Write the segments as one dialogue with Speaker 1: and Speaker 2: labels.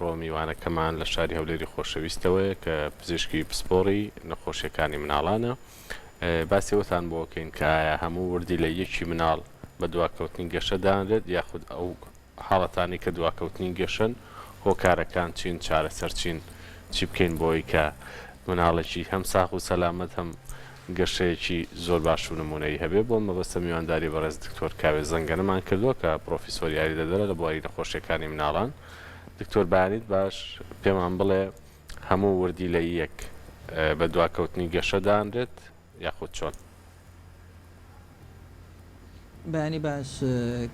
Speaker 1: ئەمڕۆ میوانەکەمان لە شاری هەولێری خۆشەویستەوەی کە پزیشکی پسپۆڕی نەخۆشیەکانی مناڵانە باسی وتان بۆکەین کە ئایا هەموو وردی لە یەکی مناڵ بە دواکەوتنی گەشەدانرێت یاخود ئەو حاڵەتانی کە دواکەوتنی گەشن هۆکارەکان چین چارەسەر چین چی بکەین بۆی کە مناڵێکی هەم ساغ و سەلامەت هەم گەشەیەکی زۆر باش و نمونەی هەبێ بۆ مەبەستە میوانداری بەڕێز دکتۆر کاوێ زەنگەنەمان کردووە کە پرۆفیسۆر یاریدەدەرە لە بواری نەخۆشیەکانی مناڵان. دکتۆر بەیانیت باش پێمان بڵێ هەموو وردی لە یەک بە دواکەوتنی گەشەدانرێت یاخود چۆن؟
Speaker 2: بەیانی باش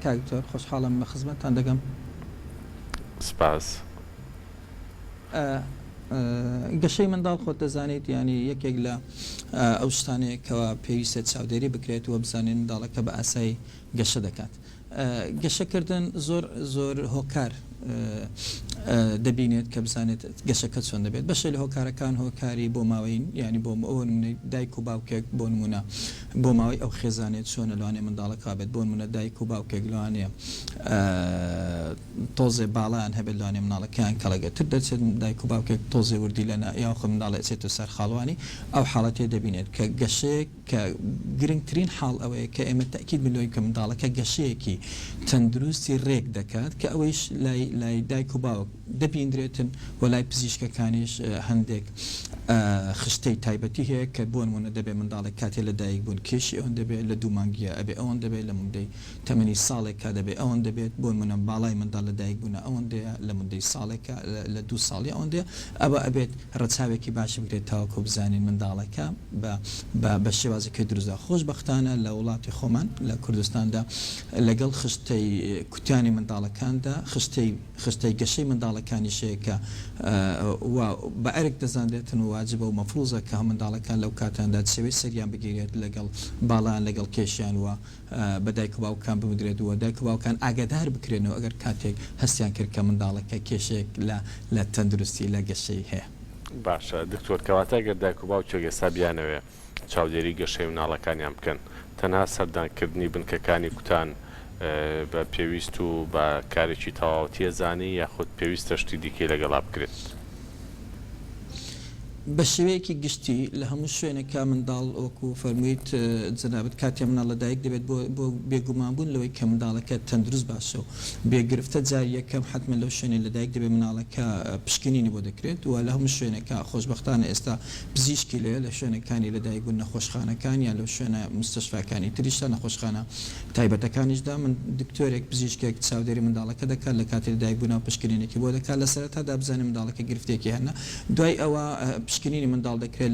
Speaker 2: کاکتۆر خۆشحاڵم بە خزمەتتان دەگەم.
Speaker 1: سپاس.
Speaker 2: گەشەی منداڵ خۆت دەزانیت ینی یەکێک لە ئەو شتانەیەکەوە پێویستە چاودێری بکرێت و بزانین منداڵەکە بە ئاسایی گەشە دەکات. گەشەکردن زۆر هۆکار دەبینێت کە بزانێت گەشەکە چۆن دەبێت. بەشێ لە هۆکارەکان هۆکاری بۆ ماوەی ینی بۆ ئەوە دایک و باوکێک بۆ نمونە بۆ ماوەی ئەو خێزانێت چۆنە لەوانێ منداڵەکە بێت بۆ نمونە دایک و باوکێک لەوانێ تۆزێ باڵیان هەبێت لەوانێ مناڵەکەیان کەڵەگەتر دەچێت دایک و باوکێک تۆزێ وردی لەنا یاخە منداڵە چێت و سەر خاڵوانی ئەو حاڵەتێ دەبینێت کە گەشەیەک کە گرنگترین حاڵ ئەوەیە کە ئێمە تاکید بلۆی کە منداڵەکە گەشەیەکی تەندروستی ڕێک دەکات کە ئەوەیش لای دایک و باوک دەبیندرێتن و لای پزیشکەکانیش هەندێک خشتەی تایبەتی هەیە کە بۆ نمونە دەبێت منداڵێک کاتێ لە دایک بوون کێشی ئەوەن دەبێت لە دوو مانگیە ئەبێ ئەوەن دەبێت لە مندەی تەمەنی ساڵێکا دەبێت ئەوەن دەبێت بۆ نمونە باڵای منداڵ لە دایک بوونە ئەوەندەیە لە مندەی ساڵێکە لە دوو ساڵی ئەوەندەیە ئەوە ئەبێت ڕەچاوێکی باشی بکرێت تاوەکو بزانین منداڵەکە بە شێوازەکەی دروستدا. خۆشبەختانە لە وڵاتی خۆمان لە کوردستاندا لەگەڵ خشتەی کوتیانی منداڵەکاندا خشتەی گەشەی منداڵەکانی شەیەکە بە ئەرێک دەزانێتن و واجبە و مەفروزە کە منداڵەکان لەو کاتاندا سەوەی سەریان بگیرێت لەگەڵ باڵیان لەگەڵ کێشیان وە بە دایک و باوکان بمدرێت وە دایک و باوکان ئاگادار بکرێنەوە ئەگەر کاتێک هەستیان کرد کە منداڵەکە کێشێک لە تەندروستی لە گەشەی هەیە.
Speaker 1: باشە دکتۆر کەواتە ئەگەر دایک و باوکێک ئێستا بیانەوێ چاودێری گەشەی مناڵەکانیان بکەن تەنها سەردانکردنی بنکەکانی کوتان بە پێویست و بە کارێکی تەواوەتیە زانی یاخود پێویستە شتی دیکەی لەگەڵا بکرێت؟
Speaker 2: بە شێوەیەکی گشتی لە هەموو شوێنێکا منداڵ وەکو فەرموویت جەنابەت کاتێ مناڵ لە دایک دەبێت بۆ بێگومانبوون لەوەی کە منداڵەکە تەندروست باشە و بێگرفتە جاری یەکەم حتممە لەو شوێنێ لە دایک دەبێت مناڵەکە پشکنینی بۆ دەکرێت و لە هەموو شوێنێکە خۆشبەختانە ئێستا پزیشکی لێ لە شوێنەکانی لە دایک بوون نەخۆشخانەکان یان لەو شوێنە مستەشفاکانی تریشتا نەخۆشخانە تایبەتەکانیشدا من دکتۆرێک پزیشکێک چاودێری منداڵەکە دەکات لە کاتی لە دایک بوون و پشکنینێکی بۆ دەکات لە سەرەتادا بزانێت منداڵەکە گرفتێکی هەنا دوای ئەوە پشکنینی منداڵ دەکرێت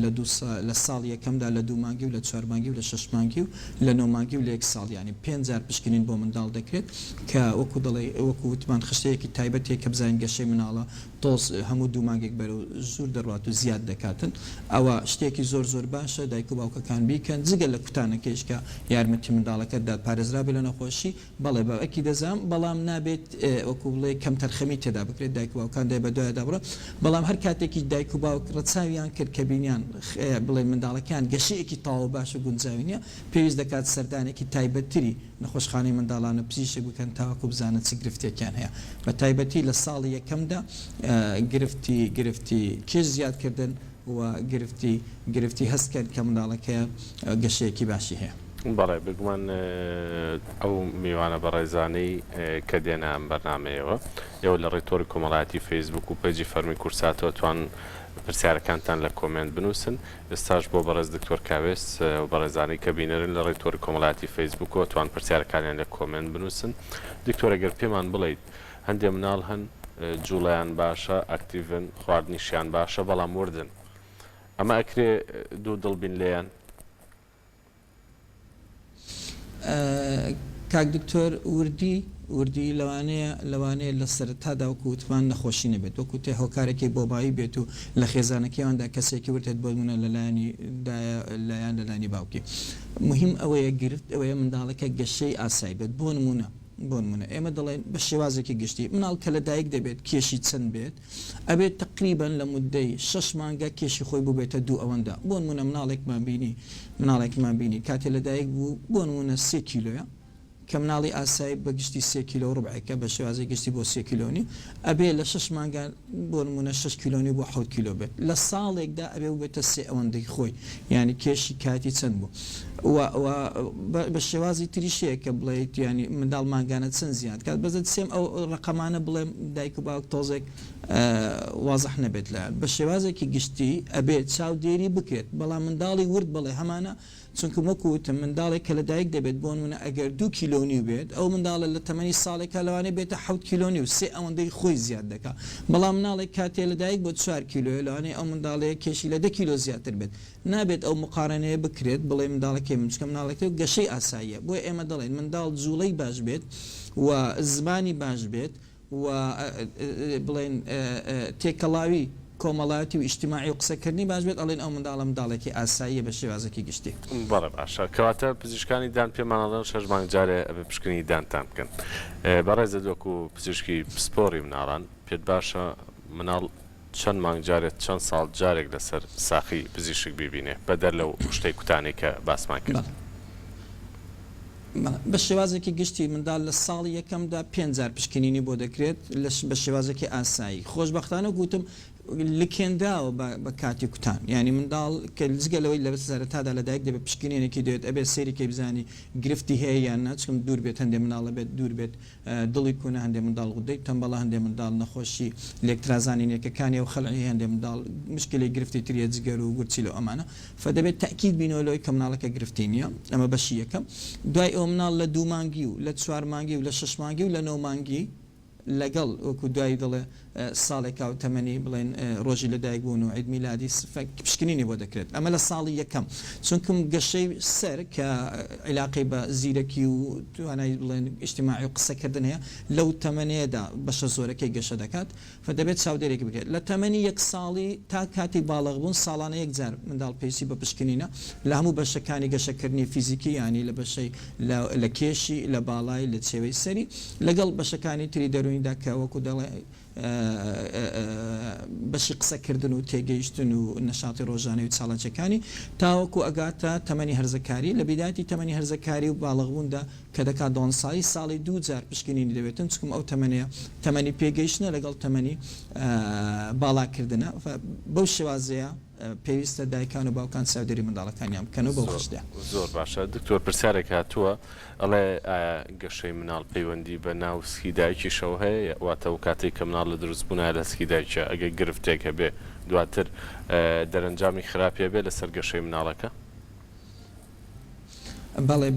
Speaker 2: لە ساڵ یەکەمدا لە دوو مانگی و لە 4 مانگی و لە 6 مانگی و لە 9 مانگی و لە 1 ساڵ ینی 5 جار پشکنین بۆ منداڵ دەکرێت کە وەکو دەڵێ وەکو وتمان خشتەیەکی تایبەتێک کە بزانین گەشەی مناڵە تۆز هەموو دوو مانگێک بەرەو زوور دەڕات و زیاد دەکاتن ئەوە شتێکی زۆر باشە دایک و باوکەکان بیکەن جگە لە کوتانەکەش کە یارمەتی منداڵەکە دادپارێزرا بێ لە نەخۆشی بەڵێ بەوەکی دەزانم بەڵام نابێت وەکو بڵێ کەم تەرخەمی تێدا بکرێت دایک و باوکان دای بە دوایدا بڕە بەڵام هەر کاتێکی دایک و باوک ڕەچاویان کرد کە بینیان بڵێ منداڵەکان گەشەیەکی تاوە باش و گونجاوینە پێویست دەکات سەردانێکی تایبەتتری نەخۆشخانەی منداڵانە پزیشک بکەن تاوەکو بزانن چ گرفتێکیان هەیە بە تایبەتی لە ساڵی یەکەمدا گرفتی کێش زیادکردن و گرفتی هەستکرد کە منداڵەکە گەشەیەکی باشی هەیە.
Speaker 1: بەڵێ بگومان ئەو میوانە بەڕێزانەی کە دێنە ئەم بەرنامەیەوە ئێوە لە ڕێتۆری کۆمەڵایەتی فەیسبوک و پێیجی فەرمی کورساتەوە توان پرسیارەکانتان لە کۆمنت بنووسن. ئێستاش بۆ بەڕێز دکتۆر کاوێس و بەڕێزانەی کە بینەرن لە ڕێتۆری کۆمەڵایەتی فەیسبوکەوە توان پرسیارەکانیان لە کۆمنت بنووسن. دکتۆر ئەگەر پێمان بڵێیت هەندێک مناڵ هەن جوڵیان باشە ئەکتیڤن خواردنیشیان باشە بەڵام وردن ئەمە ئەکرێ دوو دڵبین لێیان؟
Speaker 2: کاک دکتۆر وردی لەوانەیە لە سەرەتادا وەکو وتمان نەخۆشی نەبێت وەکو تێ هۆکارێکی بۆبایی بێت و لە خێزانەکەیاندا کەسێکی ورتێت بۆ منە لەلایەن لەلانی باوکی مهم ئەوەیە گرفت ئەوەیە منداڵەکە گەشەی ئاسایی بێت بۆ نمونە ئێمە دەڵێن بە شێوازێکی گشتی مناڵ کە لە دایک دەبێت کێشی چەند بێت ئەبێت تقریبان لە مدەی 6 مانگە کێشی خۆی ببێتە دوو ئەوەندا بۆ نمونە مناڵێکمان بینی کاتێ لە دایک بوو بۆ نمونە 3 کیلۆیە کە مناڵی ئاسایی بە گشتی 3 کیلۆ ڕبعەکە بە شێوازی گشتی بۆ 3 کیلۆنی ئەبێ لە 6 مانگان بۆ نمونە 6 کیلۆنی بۆ 7 کیلۆ بێت لە ساڵێکدا ئەبێ بێتە 3 ئەوەندەی خۆی یعنی کێشی کاتی چەند بوو بە شێوازی تریشەیە کە بڵێیت ینی منداڵ ماگانە چەند زیاد کات بەزت سێم ئەو ڕقەمانە بڵێم دایک و باوک تۆزێک وازح نەبێت لە بە شێوازێکی گشتی ئەبێت چاودێری بکرێت بەڵام منداڵی ورد بڵێ هەمانە چونکە وەکوتم منداڵێک کە لە دایک دەبێت بۆ منە ئەگەر 2 کیلۆنی بێت ئەو منداڵە لە تەمەنی ساڵێکە لەوانێ بێتە 7 کیلۆنی و سێ ئەوەندەی خۆی زیاد دەکات بەڵام مناڵێک کاتێ لە دایک بۆ 4 کیلۆ لەوانێ ئەو منداڵەیە کێشی لە 10 کیلۆ زیاتر بێت نابێت ئەو مقارنەیە بکرێت بڵێ منداڵەکەی منچکە مناڵێکەوە گەشەی ئاساییە بۆی ئێمە دەڵێن منداڵ جوڵەی باش بێت و زمانی باش بێت و بڵێن تێکەڵاوی کۆمەڵاتی و ئیجتیماعی و قسەکردنی باش بێت ئەڵێن ئەو منداڵە منداڵێکی ئاساییە بە شێوازێکی گشتی
Speaker 1: بەڵێ باشە کەواتە پزیشکانی دان پێمانەڵێن 6 مانگ جارێ ئەبێ پشکنی دانتان بکەن بەڕێزە دۆکو پزیشکی سپۆری مناڵان پێت باشە مناڵ چەند مانگ جارێت چەند ساڵ جارێک لەسەر ساخی پزیشک ببینێ بەدەر لەو شتەی کوتانەی کە باسمان کرد
Speaker 2: بە شێوازێکی گشتی منداڵ لە ساڵی یەکەمدا 5 پشکنینی بۆ دەکرێت بە شێوازێکی ئاسایی خۆشبەختانە گوتم لکێنداوە بە کاتی کوتان ینی منداڵ کە جگەلەوەی لە سەرەتادا لە دایک دەبێت پشکنێنێکی دێت ئەبێت سێریکەی بزانی گرفتی هەیە یان ناچکم دوور بێت هەندێک مناڵە بێت دوور بێت دڵی کوونە هەندێک منداڵ غودەی تەمبەڵە هەندێک منداڵ نەخۆشی لێکترازانینەکەەکانی و خەڵعی هەندێک منداڵ مشکلی گرفتی تریە جگەر و گورچی لە ئەمانە فدەبێت تاکید بینەوەی کە مناڵەکە گرفتی نییە ئەمە بەشی یەکەم دوای ئەو مناڵ لە 2 مانگی و لە 4 مانگی و لە 6 مانگی و لە 9 مانگی لەگەڵ وەکو دوای دڵێ ساڵێکا و تەمەنی بڵێن ڕۆژی لەدایک بوون و عید میلادی پشکنینی بۆ دەکرێت ئەمە لە ساڵی یەکەم چونکم گەشەی سەر کە علاقی بە زیرەکی و توانای بڵێن ئیجتیماعی و قسەکردن هەیە لەو تەمەنەیەدا بەشە زۆرەکەی گەشە دەکات فدەبێت چاودێرێکی بکرێت لە تەمەنی 1 ساڵی تا کاتی باڵغ بوون ساڵانە 1 جار منداڵ پێویستی بە پشکنینە لە هەموو بەشەکانی گەشەکردنی فیزیکی ینی لە بەشەی لە کێشی لە باڵای لە چێوەی سەری لەگەڵ بەشەکانی تری دەرویندا کە وەکو دەڵێ بەشی قسەکردن و تێگەیشتن و نەشاتی ڕۆژانەی و چاڵەنجەکانی تاوەکو ئەگاتە تەمەنی هەرزەکاری لە بیداتی تەمەنی هەرزەکاری و باڵغبووندا کە دەکات دۆنسایی ساڵی 2 جار پشکنینی دەبێتن چکم ئەو تەمەنەیە تەمەنی پێگەیشتنە لەگەڵ تەمەنی باڵاکردنە بەو شێوازەیە پێویستە دایکان و باوکان چاودێری منداڵەکانیان بکەن و بەو خشتە
Speaker 1: زۆر باشە دکتۆر پرسیارێک هاتووە ئەڵێ گەشەی مناڵ پەیوەندی بە ناو سکی دایکی شەو هەیە واتە و کاتێک کە مناڵ لە دروستبوونە لە سکی دایکە ئەگەر گرفتێک هەبێ دواتر دەرەنجامی خراپێ بێ لەسەر گەشەی مناڵەکە
Speaker 2: بەڵێ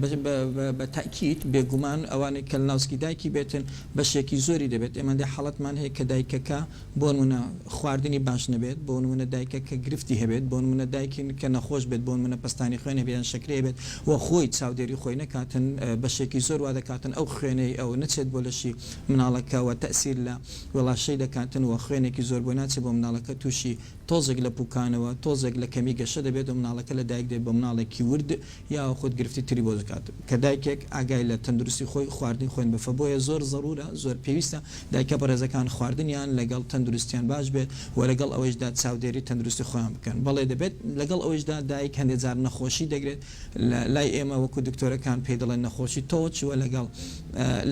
Speaker 2: بە تاکیید بێگومان ئەوانەی کە ناوسکی دایکی بێتن بەشێکی زۆری دەبێت ئێمە دە حڵەتمان هەیە کە دایکەکە بۆ نمونە خواردنی باش نەبێت بۆ نمونە دایکەکە گرفتی هەبێت بۆ نمونە دایکی کە نەخۆش بێت بۆ نمونە پستانی خوێنە بیان شکرێ بێت و خۆی چاودێری خۆی نەکاتن بەشێکی زۆر وا دەکاتن ئەو خوێنەی ئەو نەچێت بۆ لەشی مناڵەکەەوە تەسیر لە وڵاشەی دەکاتن و خوێنێکی زۆر بۆ ناچێت بۆ مناڵەکە تووشی تۆزێک لە پوکانەوە تۆزێک لە کەمی گەشە دەبێت و مناڵەکە لە دایک دێت بە مناڵێکی ورد یا خۆت گرفتی تری بۆ دەکات کە دایکێک ئاگای لە تەندروستی خۆی خواردنی خۆین بفە بۆیە زۆر ضرورە زۆر پێویستە دایکە بەڕێزەکان خواردنیان لەگەڵ تەندروستیان باش بێت و لەگەڵ ئەوەشدا چاودێری تەندروستی خۆیان بکەن بەڵێ دەبێت لەگەڵ ئەوەشدا دایک هەندێک جار نەخۆشی دەگرێت لای ئێمە وەکو دکتۆرەکان پێ دەڵێن نەخۆشی تۆچ وە لەگەڵ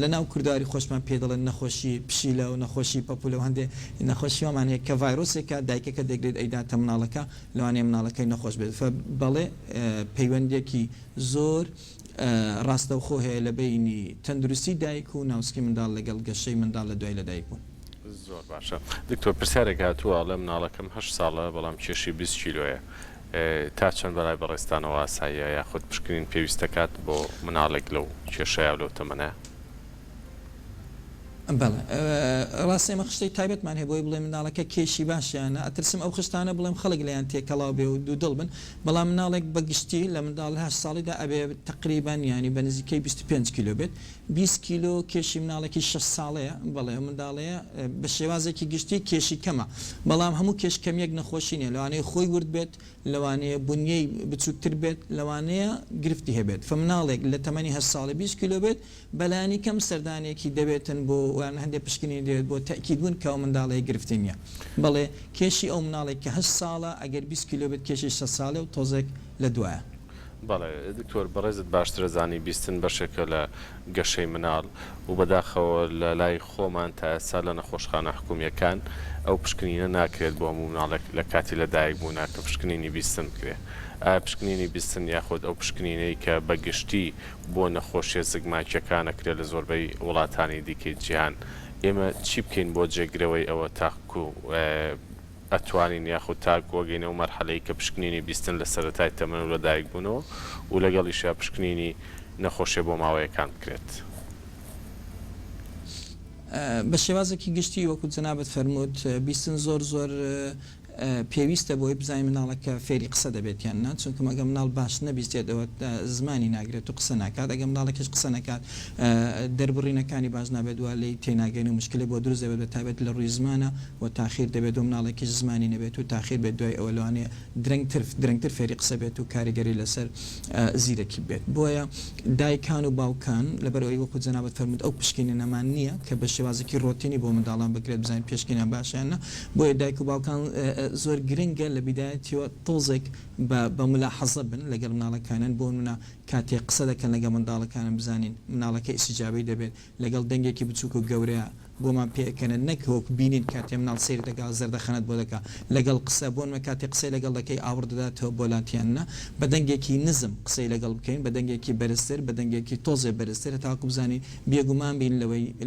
Speaker 2: لە ناو کورداری خۆشمان پێ دەڵێن نەخۆشی پشیلە و نەخۆشی پەپولە و هەندێک نەخۆشیوەمان هەیە کە ڤایرۆسێکە دایکەکە دەگرێت ئەیداتە مناڵەکە لەوانەیە مناڵەکەی نەخۆش بێت بەڵێ پەیوەندێکی زۆر ڕاستەوخۆ هەیە لە بینی تەندروستی دایک و ناوسکی منداڵ لەگەڵ گەشەی منداڵ لە دوای لە دایک بوون
Speaker 1: زۆر باشە دکتۆر پرسیارێک هاتووە لە مناڵەکەم 8 ساڵە بەڵام کێشی 20 کیلۆیە تا چەند بەلای بەڕێستانەوە ئاساییە یاخود پشکنین پێویست دەکات بۆ مناڵێک لەو کێشەیە لەو تەمەنە
Speaker 2: بەڵێ ڕاستی ئەمە خشتەی تایبەتمان هەیە بۆی بڵێ مناڵەکە کێشی باشیانە ئەترسم ئەو خشتانە بڵێم خەڵک لەیان تێکەڵاو بێ و دوودڵ بن بەڵام مناڵێک بەگشتی لە منداڵ 8 ساڵیدا ئەبێ تقریبان ینی بە نزیکەی 25 کیلۆ بێت 20 کیلۆ کێشی مناڵێکی 6 ساڵەیە بەڵێ منداڵەیە بە شێوازێکی گشتی کێشی کەمە بەڵام هەموو کێش کەمیەک نەخۆشی نیە لەوانەیە خۆی ورد بێت لەوانەیە بنیەی بچووکتر بێت لەوانەیە گرفتی هەبێت فمناڵێک لە تەمەنی 8 ساڵی 20 کیلۆ بێت بەلانی کەم سەردانێکی دەبێتن بۆ وان هەندێک پشکنی دێت بۆ تاکید بوون کە ئەو منداڵەیە گرفتی نییە بەڵێ کێشی ئەو مناڵێک کە 8 ساڵە ئەگەر 20 کیلۆ بێت کێشی 6 ساڵە و تۆزێک لە دوایە
Speaker 1: بەڵێ دکتۆر بەڕێزت باشترە زانی بیستن بەشێکە لە گەشەی مناڵ و بەداخەوە لە لای خۆمان تا ئێستا لە نەخۆشخانە حکومیەکان ئەو پشکنینە ناکرێت بۆ هەموو مناڵێک لە کاتی لەدایک بوونا کە پشکنینی بیستن بکرێ. پشکنینی بیستن یاخود ئەو پشکنینەی کە بەگشتی بۆ نەخۆشیە زگماکیەکانەکرێت لە زۆربەی وڵاتانی دیکەی جیهان ئێمە چی بکەین بۆ جێگرەوەی ئەوە تاکو ئەتوانین یاخود تا گۆگەینەوە مەرحەلەی کە پشکنینی بیستن لە سەرەتای تەمەن و لەدایک بوونەوە و لەگەڵیشا پشکنینی نەخۆشیە بۆ ماوەیەکان بکرێت.
Speaker 2: بە شێوازێکی گشتی وەکو جەنابەت فەرمووت بیستن زۆر پێویستە بۆی بزای مناڵەکە فێری قسە دەبێتیان نا چونکە ئەگە مناڵ باش نەبیستێتەوە زمانی ناگرێت و قسە ناکات ئەگە مناڵێکش قسە نکات دەربڕینەکانی باش نابێت وە لی تێناگەین و مشکلی بۆ دروست دەبێت بە تایبەت لە ڕووی زمانە و تاخیر دەبێت و مناڵێکیش زمانی نەبێت و تاخیر بێت دوای ئەوە لەوانەیە درەنگتر فێری قسە بێت و کاریگەری لەسەر زیرەکی بێت. بۆیە دایکان و باوکان لەبەرەوەی وەکو جەنابەت فەرمووت ئەو پشکنینە نەمان نییە کە بە شێوازێکی ڕۆتینی بۆ منداڵان بکرێت بزانین پێشکەنیان باشیانە. بۆیە دایک و باوکان زۆر گرنگە لە بیدایەتیەوە تۆزێک بە ملاحەزە بن لەگەڵ مناڵەکانن بۆ منە کاتێک قسە دەکەن لەگە منداڵەکانن بزانین مناڵەکە ئیسیجابەی دەبێت لەگەڵ دەنگێکی بچووک و گەورەیە بۆمان پێکەنە نەکەوەک بینین کاتێ مناڵ سیر دەگا زەردەخەنەت بۆ دەکا لەگەڵ قسە بۆنمە کاتێک قسەی لەگەڵ دەکەی ئاور دەداتەوە بۆ لاتیانە بە دەنگێکی نزم قسەی لەگەڵ بکەین بە دەنگێکی بەرزتر بە دەنگێکی تۆزێ بەرزتر تاکو بزانین بێگومان بین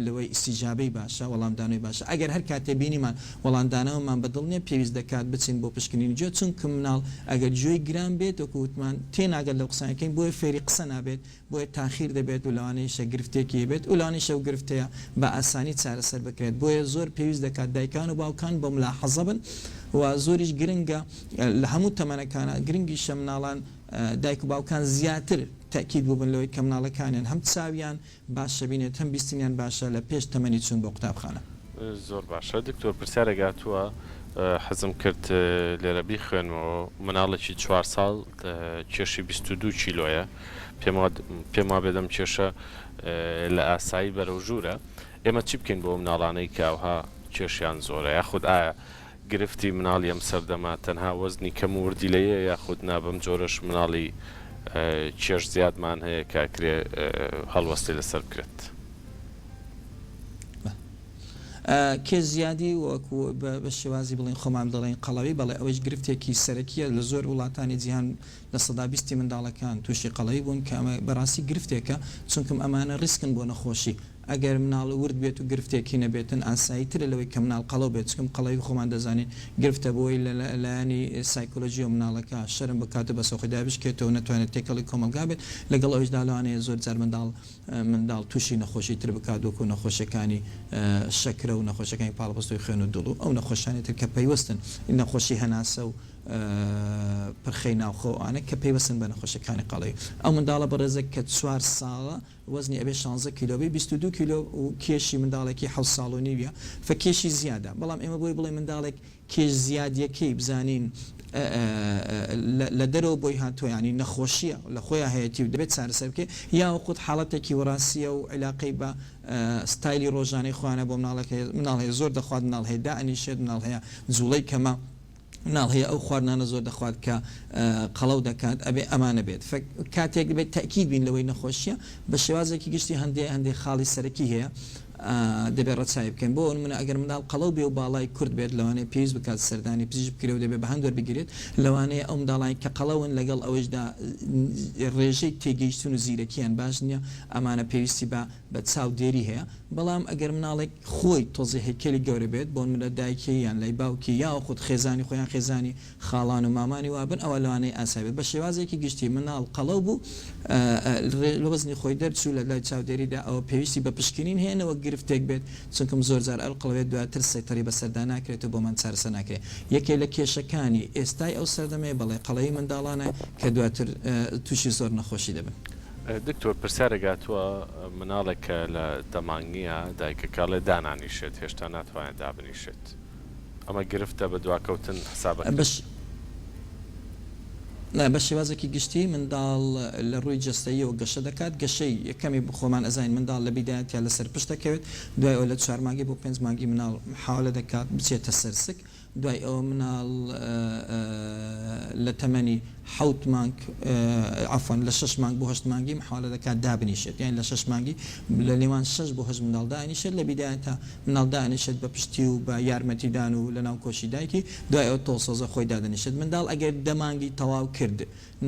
Speaker 2: لەوەی ئیسیجابەی باشە وەڵامدانەوەی باشە. ئەگەر هەر کاتێ بینیمان وەڵامدانەوەمان بەدڵ نیە پێویست دەکات بچین بۆ پشکنینی جۆ چونکە مناڵ ئەگەر جوێی گران بێت وەکووتمان تێناگەت لەو قسانەکەین بۆیە فێری قسە نابێت بۆیە تاخیر دەبێت و لەوانەیە گرفتێکی بێت و لەوانەیە گرفتەیە بە ئاسانی چارەسەر بکرێت. بۆیە زۆر پێویست دەکات دایکان و باوکان بە ملاحەزە بن و زۆریش گرنگە لە هەموو تەمەنەکانە گرنگی شە مناڵان دایک و باوکان زیاتر تاکید بووبن لەوەی کە مناڵەکانیان هەم چاویان باشە بینێت هەم بیستنیان باشە لە پێش تەمەنی چوون بۆ قوتابخانە.
Speaker 1: زۆر باشە دکتۆر پرسیارەگاتووە حەزم کرد لێرە بیخوێنەوە مناڵێکی 4 ساڵ کێشی 22 کیلۆیە پێم وا بێدەم کێشە لە ئاسایی بەرەو ژوورە. ئێمە چی بکەین بۆ مناڵانەی کاوها کێشیان زۆرە یاخود ئایا گرفتی مناڵی ئەم سەردەما تەنها وەزنی کەم و وردی لەیە یاخود نابم جۆرەش مناڵی کێش زیادمان هەیە کاکرێ هەڵوەستی لەسەر بکرێت.
Speaker 2: کێ زیادی وەکو بە شێوازی بڵین خۆمان دەڵێن قەڵەوی بەڵێ ئەوەش گرفتێکی سەرەکیە لە زۆر وڵاتانی جیهان لە سەدا 20 منداڵەکان تووشی قەڵەوی بوون کە ئەمە بەڕاستی گرفتێکە چونکەم ئەمانە ڕیسکن بۆ نەخۆشی. ئەگەر مناڵ ورد بێت و گرفتێکی نەبێتن ئاساییترە لەوەی کە مناڵ قەڵەو بێت چکم قەڵەوی خۆمان دەزانین گرفتە بۆی لەلایانی سایکۆلۆژی و مناڵەکە شەرم بکاتە بە سەخۆدا بشکێتەوە نەتوانێت تێکەڵی کۆمەلگا بێت لەگەڵ ئەوەشدا لەوانەیە زۆر جار منداڵ تووشی نەخۆشی تر بکات وەکو نەخۆشیەکانی شەکرە و نەخۆشیەکانی پاڵپۆستۆی خوێن و دڵ و ئەو نەخۆشیانێتر کە پەیوەستن نەخۆشی هەناسە و پرخەی ناوخۆوانە کە پێیوەستن بە نەخۆشیەکانی قەڵەوی. ئەو منداڵە بەڕێزە کە 4 ساڵە وەزنی ئەبێ 16 کیلۆبی 22 کیلۆ و کێشی منداڵێکی 7 ساڵ و نیویە فکێشی زیادە. بەڵام ئێمە بۆی بڵێ منداڵێک کێش زیادیەکەی بزانین لە دەرەوە بۆی هاتووە ینی نەخۆشیە لە خۆیان هەیەی دەبێت چارەسەر بکە یا وەقوت حاڵەتێکی وەڕاستیە و علاقەی بە ستایلی ڕۆژانەی خۆیانە بۆ مناڵ هەیە زۆر دەخوات مناڵ هەیە دائنیشێت مناڵ هەیە جوڵەی کەمە مناڵ هەیە ئەو خواردانە زۆر دەخوات کە قەڵەو دەکات ئەبێ ئەمانە بێت کاتێک دەبێت تاکید بین لەوەی نەخۆشیە بە شێوازێکی گشتی هەندێک خاڵی سەرەکی هەیە دەبێت ڕەچای بکەین بۆ من ئەگەر منداڵ قەڵەو بێ و باڵای کورد بێت لەوانەیە پێویست بکات سەردانی پزیش بکرێ و دەبێت بە هەندێک بگرێت لەوانەیە ئەو منداڵانی کە قەڵەون لەگەڵ ئەوەشدا ڕێژەی تێگەیشتن و زیرەکیان باش نییە ئەمانە پێویستی بە چاودێری هەیە. بەڵام ئەگەر مناڵێک خۆی تۆزی هێکێلی گەورە بێت بۆ منە دایکی یان لای باوکی یا خودت خێزانی خۆیان خێزانی خاڵان و مامانی وابن ئەوە لەوانەیە ئاسایی بێت بە شێوازێکی گشتی مناڵ قەڵەو بوو لە وەزنی خۆی دەرچوو لە لای چاودێریدا ئەوە پێویستی بە پشکنین هێنەوە گرفتێک بێت چونکەم زۆر جار ئەڵقەڵێت دواتر سەیتەری بەسەردا ناکرێت و بۆ من چارەسە ناکرێت. یەکێک لە کێشەکانی ئێستای ئەو سەردەمەیە بەڵێ قەڵەی منداڵانە کە دواتر تووشی زۆر نەخۆشی دەبن.
Speaker 1: دکتۆر پرسیارەگاتووە مناڵێکە لە دەمانگیە دایکەکەڵێ دانانیشێت هێشتا ناتوانێت دابنیشێت ئەمە گرفتە بە دواکەوتن حسابەت
Speaker 2: بە شێوازێکی گشتی منداڵ لە ڕووی جستەیەوە گەشە دەکات گەشەی یەکەمی بخۆمان ئەزانین منداڵ لە بیدایەتیا لەسەر پشت دەکەوێت دوای ئەو لە 4 مانگی بۆ 5 مانگی مناڵ حاولە دەکات بچێتە سەرسک دوای ئەوە مناڵ لە تەمەنی حوت مانگ عفوا لە 6 مانگ بۆ 8 مانگی محاولە دەکات دابنیشێت یان لە 6 مانگی لە نێوان 6 بۆ 8 منداڵ دانیشێت لە بیدایە تا منداڵ دانیشێت بە پشتی و بە یارمەتیدان و لە ناو کۆشی دایکی دوای ئەو تۆسەزە خۆی دادەنیشێت منداڵ ئەگەر دەمانگی تەواو کرد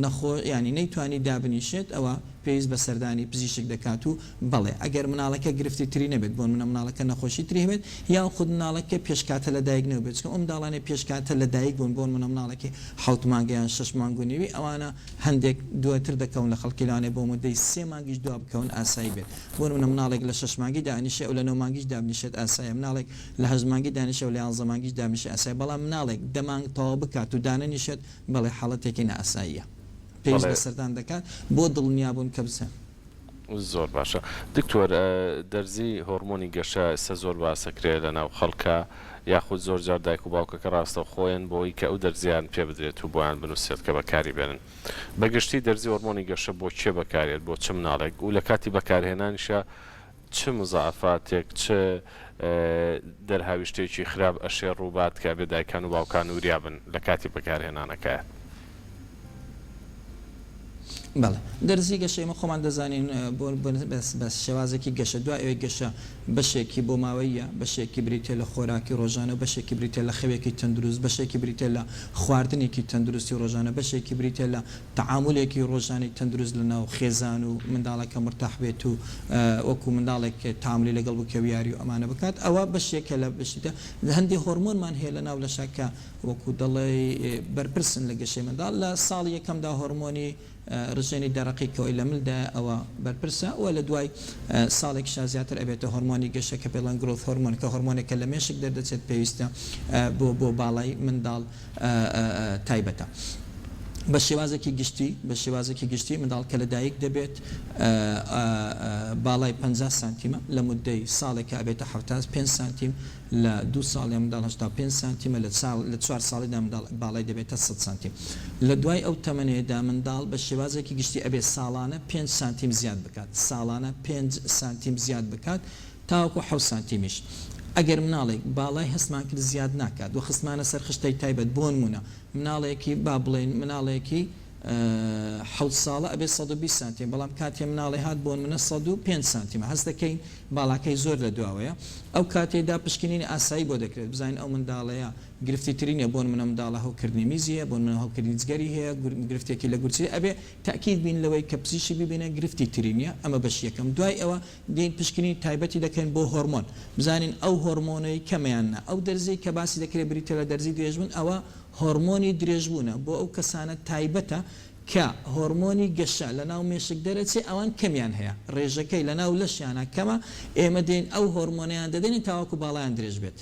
Speaker 2: نەخۆ ینی نەیتوانی دابنیشێت ئەوە پێویست بە سەردانی پزیشک دەکات و بەڵێ ئەگەر مناڵەکە گرفتی تری نەبێت بۆن منە مناڵەکە نەخۆشی تری هەبێت یا خود مناڵەکە پێشکاتە لە دایک نەبێت چکە ئەو منداڵانێ پێشکاتە لە دایک بوون بۆن منە مناڵێکی 7 مانگیان 6 مانگ و نیوی ئەوانە هەندێک دواتر دەکەون لە خەڵکیلانێ بۆ مدەی 3 مانگیش دوا بکەون ئاسایی بێت بۆن منە مناڵێک لە 6 مانگی دانیشێ و لە 9 مانگیش دابنیشێت ئاسایە مناڵێک لە 8 مانگی دانیشێ و لە 11 مانگیش دابنیشێت ئاسایی بەڵام مناڵێک دەمانگ تەواو بکات و دانەنیشێت بەڵێ حاڵەتێکی نائاساییە پێویست بە سەردان دەکات بۆ دڵنیابوون کە بچێت
Speaker 1: زۆر باشە دکتۆر دەرزی هۆرمۆنی گەشە ئێستا زۆر باسەکرێت لە ناو خەڵکە یاخود زۆر جار دایک و باوکەکە ڕاستە خۆیان بۆی کە ئەو دەرزیان پێ بدرێت و بۆیان بنووسێت کە بەکاری بێنن بەگشتی دەرزی هۆرمۆنی گەشە بۆ چێ بەکارێت بۆ چ مناڵێک و لە کاتی بەکارهێنانیشە چ مزعفاتێک چ دەرهاویشتێکی خراپ ئەشێ ڕووبات کە بێ دایکان و باوکان وریا بن لە کاتی بەکارهێنانەکە
Speaker 2: بەڵێ دەرزی گەشەیمە خۆمان دەزانین بە شێوازێکی گەشە دوای ئەوەی گەشە بەشێکی بۆ ماوەیە بەشێکی بریتێ لە خۆراکی ڕۆژانە بەشێکی بریتێ لە خەوێکی تەندروست بەشێکی بریتێ لە خواردنێکی تەندروستی ڕۆژانە بەشێکی بریتێ لە تەعاملێکی ڕۆژانی تەندروست لە ناو خێزان و منداڵەکە مرتاح بێت و وەکو منداڵێک تاملی لەگەڵ بکەویاری و ئەمانە بکات ئەوە بەشێکە لە بەشیتە هەندی هۆرمۆنمان هەیە لە ناو لە شاکە وەکو دەڵێ بەرپرسن لە گەشەی منداڵ لە ساڵی یەکەمدا هۆرمۆنی ڕژێنی دەرەقیکەوەی لە ملدا ئەوە بەرپرسە و لە دوای ساڵێک زیاتر ئەبێتە هۆرمۆنی گەشە کە پێڵەن گرۆث هۆرمۆن کە هۆرمۆنێکە لە مێشک دەردەچێت پێویستە بۆ باڵای منداڵ تایبەتە بە شێوازێکی گشتی منداڵ کە لە دایک دەبێت باڵای 50 سانتیمە لە مدەی ساڵێکە ئەبێتە 5 سانتیم لە 2 ساڵی منداڵ 5 سانتیمە لە 4 ساڵیدا منداڵ باڵای دەبێتە 100 سانتیم لە دوای ئەو تەمەنێدا منداڵ بە شێوازێکی گشتی ئەبێت ساڵانە 5 سانتیم زیاد بکات ساڵانە 5 سانتیم زیاد بکات تاوەکو 7 سانتیمیش ئەگەر مناڵێک باڵای هەستمان کرد زیاد ناکات و خستمانە سەر خشتەی تایبەت بۆ نمونە مناڵێکی با بڵێن مناڵێکی 7 ساڵە ئەبێ 120 سانتیم بەڵام کاتێ مناڵی هات بۆن منە 105 سانتیمە هەست دەکەین باڵاکەی زۆر لە دواوەیە ئەو کاتێدا پشکنینی ئاسایی بۆ دەکرێت بزانین ئەو منداڵەیە گرفتی ترینە بۆن منە منداڵە هەوکردنی میزیە بۆن منە هەوکردنی جگەری هەیە گرفتێکی لە گورچی ئەبێ تاکید بین لەوەی کە پزیشی ببینە گرفتی ترینیە ئەمە بەش یەکەم دوای ئەوە دین پشکنی تایبەتی دەکەین بۆ هۆرمۆن بزانین ئەو هۆرمۆنەی کەمەیانە ئەو دەرزی کە باسی دەکرێت بریتە لە دەرزی درێژبوون ئەوە هۆرمۆنی درێژبوونە بۆ ئەو کەسانە تایبەتە کە هۆرمۆنی گەشە لە ناو مێشک دەرەچێ ئەوان کەمیان هەیە ڕێژەکەی لە ناو لەشیانە کەمە ئێمە دێن ئەو هۆرمۆنیان دەدەین تاواکو باڵیان درێژ بێت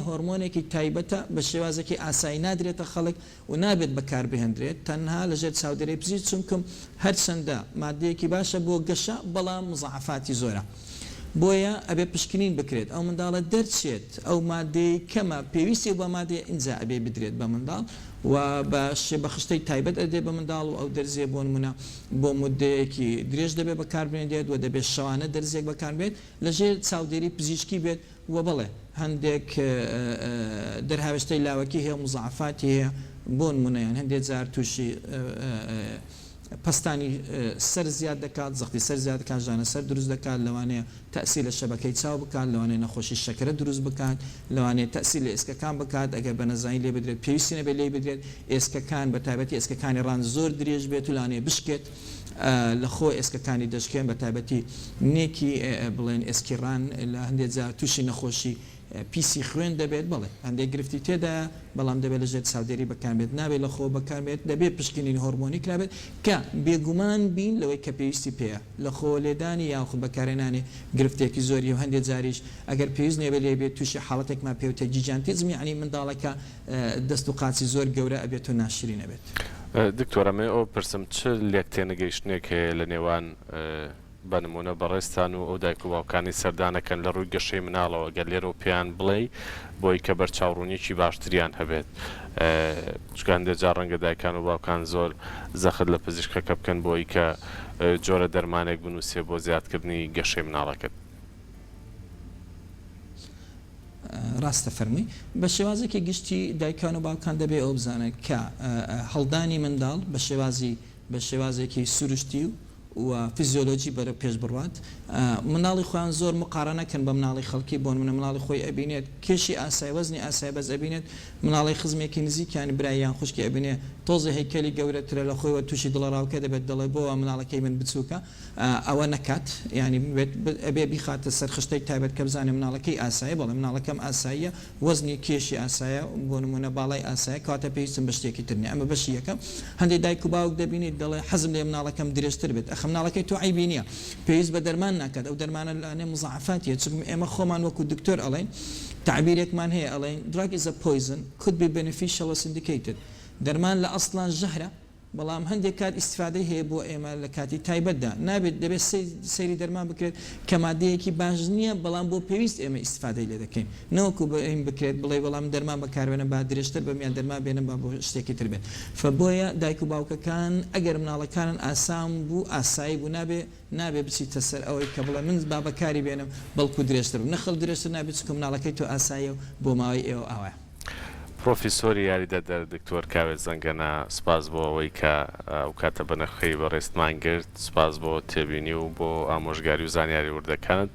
Speaker 2: هۆرمۆنێکی تایبەتە بە شێوازێکی ئاسایی نادرێتە خەڵک و نابێت بەکار بهێنرێت تەنها لەژێر چاودێری پزیش چونکم هەرچەندە مادەیەکی باشە بۆ گەشە بەڵام مزعفاتی زۆرە بۆیە ئەبێ پشکنین بکرێت ئەو منداڵە دەرچێت ئەو مادەی کەمە پێویستی بە مادەیە ئینجا ئەبێ بدرێت بە منداڵ و بە خشتەی تایبەت ئەدێ بە منداڵ و ئەو دەرزیە بۆ نمونە بۆ مدەیەکی درێژ دەبێ بەکاربێنێت و دەبێت شەوانە دەرزێک بەکاربێت لەژێر چاودێری پزیشکی بێت و بڵێ هەندێک دەرهاوێشتەی لاوەکی هەیە مزعفاتی هەیە بۆ نمونەیان هەندێک جار تووشی پستانی سەر زیاد دەکات زەختی سەر زیاد دەکات ژانە سەر دروست دەکات لەوانەیە تەسی لە شەبەکەی چاو بکات لەوانەیە نەخۆشی شەکرە دروست بکات لەوانەیە تەسی لە ئێسکەکان بکات ئەگەر بە نەزانی لێ بدرێت پێویستی نەبێت لێ بدرێت ئێسکەکان بە تایبەتی ئێسکەکانی ڕان زۆر درێژ بێت و لەوانەیە بشکێت لە خۆ ئێسکەکانی دەشکێن بە تایبەتی نێکی بڵێن ئێسکیڕان لە هەندێک جار تووشی نەخۆشی پیسی خوێن دەبێت بڵێ هەندێک گرفتی تێدا بەڵام دەبێت لە ژێر چاودێری بەکاربێت نابێت لە خۆ بەکاربێت دەبێت پشکنین هۆرمۆنی کرابێت کە بێگومان بین لەوەی کە پێویستی پێەیە لە خۆ لێدانی یاخود بەکارێنانی گرفتێکی زۆری و هەندێک جاریش ئەگەر پێویست نێبێت لێ بێت تووشی حاڵەتێکمان پێوتە گیجانتیزم یعنی منداڵەکە دەست و قاچی زۆر گەورە ئەبێت و ناشری نەبێت
Speaker 1: دکتۆرەمێ ئەو پرسم چ لێک تێنەگەیشتنێک هەیە لە نێوان بە نمونە بەڕێستان و ئەو دایک و باوکانی سەردانەکەن لە ڕووی گەشەی مناڵەوە گەر لێرە و پێیان بڵێ بۆی کە بەرچاوڕوونیی باشتریان هەبێت چکان دێجا ڕەنگە دایکان و باوکان زۆر زەخت لە پزیشکەکە بکەن بۆی کە جۆرە دەرمانێک بنووسێ بۆ زیادکردنی گەشەی مناڵەکەت
Speaker 2: ڕاستە فەرمی بە شێوازێکی گشتی دایکان و باوکان دەبێ ئەو بزانن کە هەڵدانی منداڵ بە شێوازێکی سروشتی و فیزیۆلۆژی بەرە پێش بڕوات مناڵی خۆیان زۆر مقارنەکەن بە مناڵی خەڵکی بۆن منە مناڵی خۆی ئەبینێت کێشی ئاسای وەزنی ئاسای بەز ئەبینێت مناڵی خزمێکی نزیکیان برایان خوشکی ئەبینێ تۆزی هەیکەلی گەورەترە لە خۆیوە تووشی دڵەڕاوکە دەبێت دەڵێ بۆ مناڵەکەی من بچووکە ئەوە نەکات ینی ئەبێ بیخاتە سەر خشتێک تایبەت کە بزانێ مناڵەکەی ئاسایی بەڵێ مناڵەکەم ئاساییە وەزنی کێشی ئاسایە بۆ نمونە باڵای ئاسایە کاتە پێویستم بە شتێکی ترنی ئەمە بەشی یەکەم هەندێک دایک و باوک دەبینیت دەڵێ حەزم لێ مناڵەکەم درێژتر بێت مناڵەکەی تو عیبی نییە پێویست بە دەرمان ناکات ئەو دەرمانە لەانێ مزعفاتیە چون ئێمە خۆمان وەکو دکتۆر ئەڵێن تعبیرێکمان هەیە ئەڵێن drug is a poison could be beneficial as indicated دەرمان لە ئەسڵان ژەهرە بەڵام هەندێک کات ئیسفادەی هەیە بۆ ئێمە لە کاتی تایبەتدا نابێت دەبێت سەیری دەرمان بکرێت کە مادەیەکی باش نییە بەڵام بۆ پێویست ئێمە ئیسفادەی لێ دەکەین نەوەکو بە ئەین بکرێت بڵێ بەڵام دەرمان بەکاربێنە با درێژتر بەمیان دەرمان بێنن با بۆ شتێکی تر بێت فبۆیە دایک و باوکەکان ئەگەر مناڵەکانن ئاسام بوو ئاسایی بوو نابێ بچیتە سەر ئەوەی کە بڵێ من با بەکاری بێنم بەڵکو درێژتر نەخەڵ درێژتر نابێت چکە مناڵەکەی تۆ ئاسایە بۆ ماوەی ئێوە ئاوە
Speaker 1: پرۆفیسۆری یاریدەدەر دکتۆر کاوێ زەنگەنە سپاس بۆ ئەوەی کە ئەو کاتە بەنرخەی بەڕێستمان گرت سپاس بۆ تێبینی و بۆ ئامۆژگاری و زانیاری وردەکانت